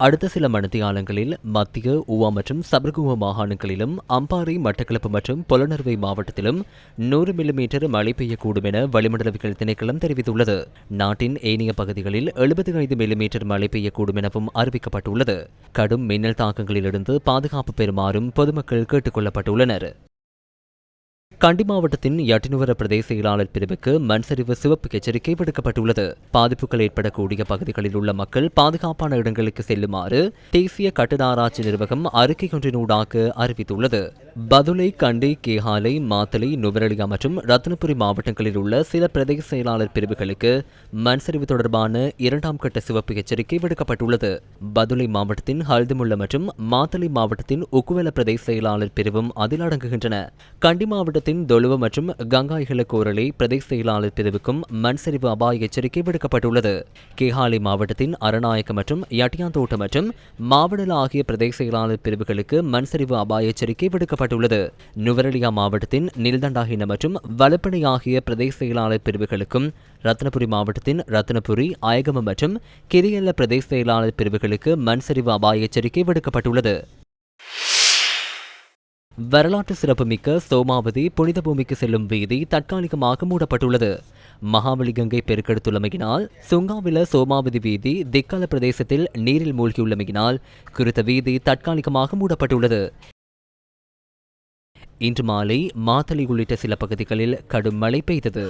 அடுத்த சில மணித்தியாலங்களில் மத்திய ஊவா மற்றும் சபர்குவா மாகாணங்களிலும் அம்பாறை மட்டக்களப்பு மற்றும் பொலனறுவை மாவட்டத்திலும் 100 மில்லிமீட்டர் மழை பெய்யக்கூடும் என வளிமண்டலவியல் திணைக்களம் தெரிவித்துள்ளது. நாட்டின் ஏனைய பகுதிகளில் 75 மில்லிமீட்டர் மழை பெய்யக்கூடும் எனவும் அறிவிக்கப்பட்டுள்ளது. கடும் மின்னல் தாக்கங்களிலிருந்து பாதுகாப்பு பெறுமாறும் பொதுமக்கள் கேட்டுக் கொள்ளப்பட்டுள்ளனர். கண்டி மாவட்டத்தின் யட்டினுவர பிரதேச செயலாளர் பிரிவுக்கு மண்சரிவு சிவப்பு எச்சரிக்கை விடுக்கப்பட்டுள்ளது. பாதிப்புகள் ஏற்படக்கூடிய பகுதிகளில் உள்ள மக்கள் பாதுகாப்பான இடங்களுக்கு செல்லுமாறு தேசிய கட்டட ஆராய்ச்சி நிர்வாகம் அறிக்கை ஒன்றினூடாக அறிவித்துள்ளது. பதுளை, கண்டி, கேகாலை, மாத்தளை, நுவரெலியா மற்றும் ரத்தினபுரி மாவட்டங்களில் உள்ள சில பிரதேச செயலாளர் பிரிவுகளுக்கு மண்சரிவு தொடர்பான 2ஆம் கட்ட சிவப்பு எச்சரிக்கை விடுக்கப்பட்டுள்ளது. பதுளை மாவட்டத்தின் ஹல்திமுல்ல மற்றும் மாத்தளை மாவட்டத்தின் உக்குவெல பிரதேச செயலாளர் பிரிவும் அதில் அடங்குகின்றன. கண்டி மாவட்டத்தின் தொழுவ மற்றும் கங்காய்கள கோரளை பிரதேச செயலாளர் பிரிவுக்கும் மண்சரிவு அபாய எச்சரிக்கை விடுக்கப்பட்டுள்ளது. கேகாலை மாவட்டத்தின் அரநாயக்க மற்றும் யட்டியாந்தோட்ட மற்றும் மாவடல ஆகிய பிரதேச செயலாளர் பிரிவுகளுக்கு மண்சரிவு அபாய எச்சரிக்கை விடுக்கப்பட்டுள்ளது. நுவரெலியா மாவட்டத்தின் நில்தண்டாகின மற்றும் வலப்பனை ஆகிய பிரதேச செயலாளர் பிரிவுகளுக்கும் ரத்தினபுரி மாவட்டத்தின் ரத்தினபுரி, அயகம மற்றும் கிரியல்ல பிரதேச செயலாளர் பிரிவுகளுக்கு மண்சரிவு அபாய எச்சரிக்கை விடுக்கப்பட்டுள்ளது. வரலாற்று சிறப்புமிக்க சோமாவதி புனித பூமிக்கு செல்லும் வீதி தற்காலிகமாக மூடப்பட்டுள்ளது. மகாவலி கங்கை பெருக்கெடுத்துள்ளமையினால் சுங்காவில சோமாவதி வீதி திக்கால பிரதேசத்தில் நீரில் மூழ்கியுள்ளமையினால் குறித்த வீதி தற்காலிகமாக மூடப்பட்டுள்ளது. இன்று மாலை மாத்தளை உள்ளிட்ட சில பகுதிகளில் கடும் மழை பெய்தது.